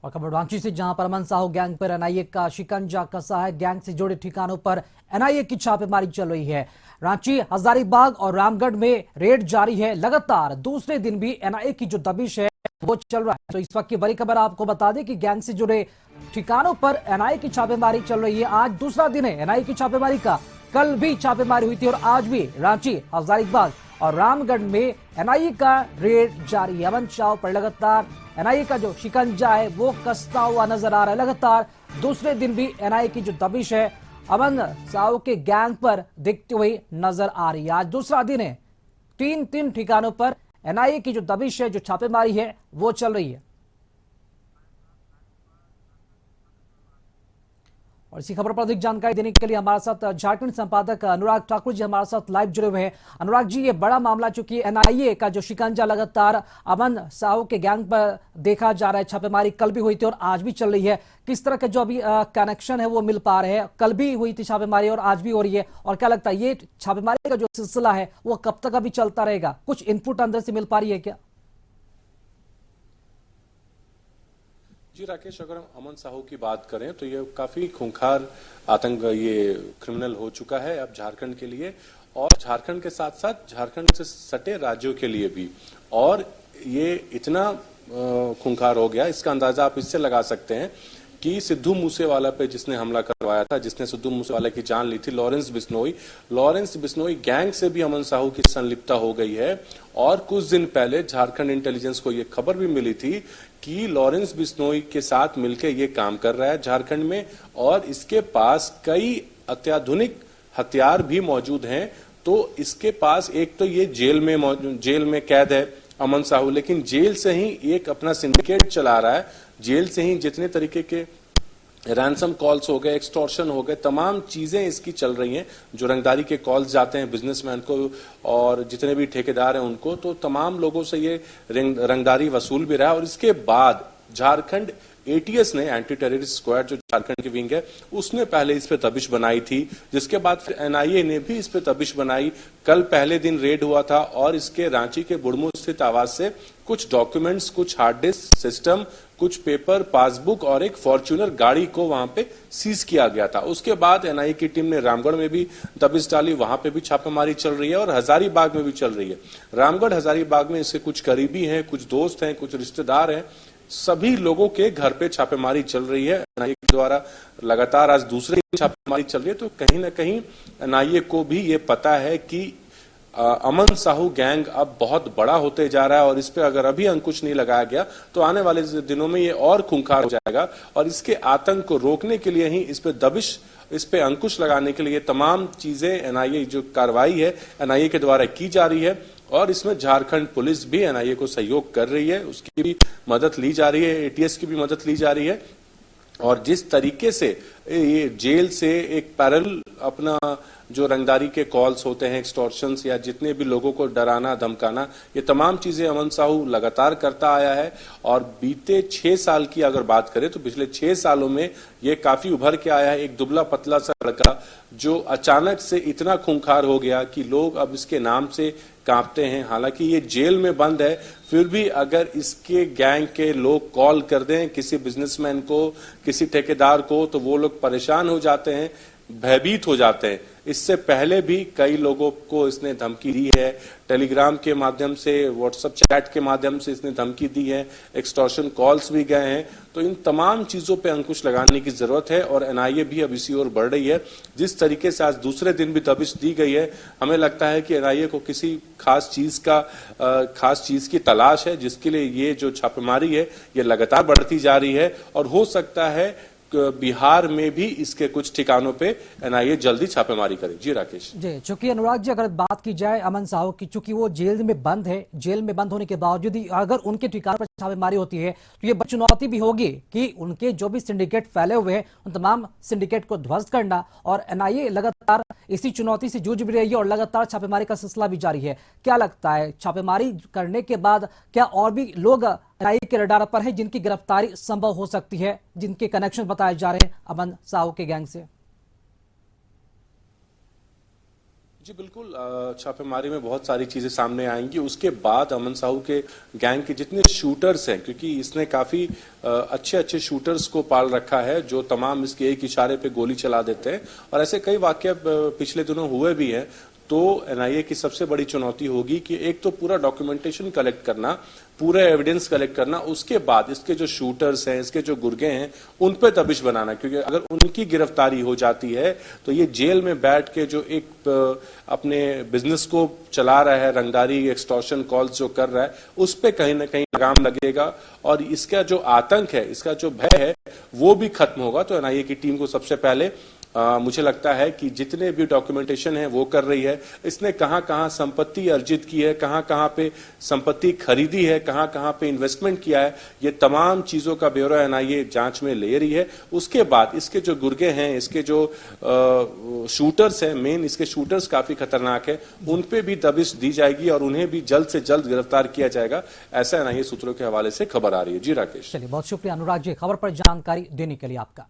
और खबर रांची से, जहां पर अमन साहू गैंग पर एनआईए का शिकंजा कसा है। गैंग से जुड़े ठिकानों पर एनआईए की छापेमारी चल रही है। रांची, हजारीबाग और रामगढ़ में रेड जारी है। लगातार दूसरे दिन भी एनआईए की जो दबिश है वो चल रहा है। तो इस वक्त की बड़ी खबर आपको बता दें कि गैंग से जुड़े ठिकानों पर एनआईए की छापेमारी चल रही है। आज दूसरा दिन है एनआईए की छापेमारी का। कल भी छापेमारी हुई थी और आज भी रांची, हजारीबाग और रामगढ़ में एनआईए का रेड जारी है। अमन साहू पर लगातार एनआईए का जो शिकंजा है वो कसता हुआ नजर आ रहा है। लगातार दूसरे दिन भी एनआईए की जो दबिश है अमन साहू के गैंग पर दिखती हुई नजर आ रही है। आज दूसरा दिन है, तीन ठिकानों पर एनआईए की जो दबिश है, जो छापेमारी है वो चल रही है। और इसी खबर पर अधिक जानकारी देने के लिए हमारे साथ झारखंड संपादक अनुराग ठाकुर जी हमारे साथ लाइव जुड़े हुए हैं। अनुराग जी, ये बड़ा मामला, चूंकि एनआईए का जो शिकंजा लगातार अमन साहू के गैंग पर देखा जा रहा है। छापेमारी कल भी हुई थी और आज भी चल रही है। किस तरह के जो अभी कनेक्शन है वो मिल पा रहे हैं? कल भी हुई थी छापेमारी और आज भी हो रही है। और क्या लगता है ये छापेमारी का जो सिलसिला है वो कब तक अभी चलता रहेगा? कुछ इनपुट अंदर से मिल पा रही है क्या? जी राकेश, अगर हम अमन साहू की बात करें तो ये काफी खूंखार आतंक, ये क्रिमिनल हो चुका है अब झारखंड के लिए, और झारखंड के साथ साथ झारखंड से सटे राज्यों के लिए भी। और ये इतना खूंखार हो गया, इसका अंदाजा आप इससे लगा सकते हैं कि सिद्धू मूसेवाला पे जिसने हमला करवाया था, जिसने सिद्धू मूसेवाला की जान ली थी, लॉरेंस बिश्नोई गैंग से भी अमन साहू की संलिप्तता हो गई है। और कुछ दिन पहले झारखंड इंटेलिजेंस को यह खबर भी मिली थी कि लॉरेंस बिश्नोई के साथ मिलकर ये काम कर रहा है झारखंड में, और इसके पास कई अत्याधुनिक हथियार भी मौजूद हैं। तो इसके पास एक तो ये जेल में कैद है अमन साहू, लेकिन जेल से ही एक अपना सिंडिकेट चला रहा है। जेल से ही जितने तरीके के रैंसम कॉल्स हो गए, एक्सटॉर्शन हो गए, तमाम चीजें इसकी चल रही हैं। जो रंगदारी के कॉल्स जाते हैं बिजनेसमैन को और जितने भी ठेकेदार हैं उनको, तो तमाम लोगों से ये रंगदारी वसूल भी रहा है। और इसके बाद झारखंड एटीएस ने, एंटी टेररिस्ट स्क्वाड जो झारखंड की विंग है, उसने पहले इस पे दबिश बनाई थी। जिसके बाद फिर एनआईए ने भी इस पे दबिश बनाई। कल पहले दिन रेड हुआ था और इसके रांची के बुढ़मू स्थित आवास से कुछ डॉक्यूमेंट्स, कुछ हार्ड डिस्क सिस्टम, कुछ पेपर, पासबुक और एक फॉर्च्यूनर गाड़ी को वहां पे सीज किया गया था। उसके बाद एनआईए की टीम ने रामगढ़ में भी दबिश डाली, वहां पे भी छापेमारी चल रही है और हजारीबाग में भी चल रही है। रामगढ़, हजारीबाग में इसके कुछ करीबी हैं, कुछ दोस्त हैं, कुछ रिश्तेदार हैं, सभी लोगों के घर पे छापेमारी चल रही है एनआईए के द्वारा। लगातार आज दूसरे छापेमारी चल रही है। तो कहीं ना कहीं एनआईए को भी ये पता है कि अमन साहू गैंग अब बहुत बड़ा होते जा रहा है और इस पे अगर अभी अंकुश नहीं लगाया गया तो आने वाले दिनों में ये और खूंखार हो जाएगा। और इसके आतंक को रोकने के लिए ही इस पे अंकुश लगाने के लिए तमाम चीजें एनआईए जो कार्रवाई है एनआईए के द्वारा की जा रही है। और इसमें झारखंड पुलिस भी एनआईए को सहयोग कर रही है, उसकी भी मदद ली जा रही है, एटीएस की भी मदद ली जा रही है। और जिस तरीके से ये जेल से एक पैरेलल अपना जो रंगदारी के कॉल्स होते हैं, एक्सटॉर्शंस या जितने भी लोगों को डराना धमकाना, ये तमाम चीजें अमन साहू लगातार करता आया है। और बीते 6 साल की अगर बात करें तो पिछले 6 सालों में ये काफी उभर के आया है। एक दुबला पतला सा लड़का जो अचानक से इतना खूंखार हो गया कि लोग अब इसके नाम से कांपते हैं। हालांकि ये जेल में बंद है, फिर भी अगर इसके गैंग के लोग कॉल कर दें किसी बिजनेसमैन को, किसी ठेकेदार को, तो वो लोग परेशान हो जाते हैं, भयभीत हो जाते हैं। इससे पहले भी कई लोगों को इसने धमकी दी है, टेलीग्राम के माध्यम से, व्हाट्सएप चैट के माध्यम से इसने धमकी दी है, एक्सटॉर्शन कॉल्स भी गए हैं। तो इन तमाम चीजों पे अंकुश लगाने की जरूरत है और एनआईए भी अब इसी ओर बढ़ रही है। जिस तरीके से आज दूसरे दिन भी दबिश दी गई है, हमें लगता है कि एनआईए को किसी खास चीज की तलाश है, जिसके लिए ये जो छापेमारी है ये लगातार बढ़ती जा रही है। और हो सकता है बिहार में भी इसके कुछ ठिकानों पे एनआईए जल्दी छापेमारी करे। जी राकेश जी, चूंकि अनुराग जी, अगर बात की जाए अमन साहू की, चूंकि वो जेल में बंद है, जेल में बंद होने के बावजूद अगर उनके ठिकानों पर छापेमारी होती है तो ये चुनौती भी होगी कि उनके जो भी सिंडिकेट फैले हुए हैं उन तमाम सिंडिकेट को ध्वस्त करना। और एनआईए लगातार इसी चुनौती से जूझ भी रही है और लगातार छापेमारी का सिलसिला भी जारी है। क्या लगता है, छापेमारी करने के बाद क्या और भी लोग एनआईए के रडार पर हैं जिनकी गिरफ्तारी संभव हो सकती है, जिनके कनेक्शन बताए जा रहे हैं अमन साहू के गैंग से? जी बिल्कुल, छापेमारी में बहुत सारी चीजें सामने आएंगी। उसके बाद अमन साहू के गैंग के जितने शूटर्स हैं, क्योंकि इसने काफी अच्छे अच्छे शूटर्स को पाल रखा है जो तमाम इसके एक इशारे पे गोली चला देते हैं, और ऐसे कई वाकये पिछले दिनों हुए भी हैं। तो एनआईए की सबसे बड़ी चुनौती होगी कि एक तो पूरा डॉक्यूमेंटेशन कलेक्ट करना, पूरे एविडेंस कलेक्ट करना, उसके बाद इसके जो शूटर्स हैं, इसके जो गुर्गे हैं, उन पे दबिश बनाना, क्योंकि अगर उनकी गिरफ्तारी हो जाती है तो ये जेल में बैठ के जो एक अपने बिजनेस को चला रहा है, रंगदारी एक्सटॉर्शन कॉल्स जो कर रहा है, उस पे कहीं ना कहीं लगाम लगेगा और इसका जो आतंक है, इसका जो भय है, वो भी खत्म होगा। तो एनआईए की टीम को सबसे पहले मुझे लगता है कि जितने भी डॉक्यूमेंटेशन है वो कर रही है। इसने कहां कहां संपत्ति अर्जित की है, कहां कहां पे संपत्ति खरीदी है, कहां कहां पे इन्वेस्टमेंट किया है, ये तमाम चीजों का ब्यौरा एनआईए जांच में ले रही है। उसके बाद इसके जो गुर्गे हैं, इसके जो शूटर्स हैं, मेन इसके शूटर्स काफी खतरनाक है, उन पे भी दबिश दी जाएगी और उन्हें भी जल्द से जल्द गिरफ्तार किया जाएगा, ऐसा एनआईए सूत्रों के हवाले से खबर आ रही है। जी राकेश। चलिए, बहुत शुक्रिया अनुराग जी, खबर पर जानकारी देने के लिए आपका।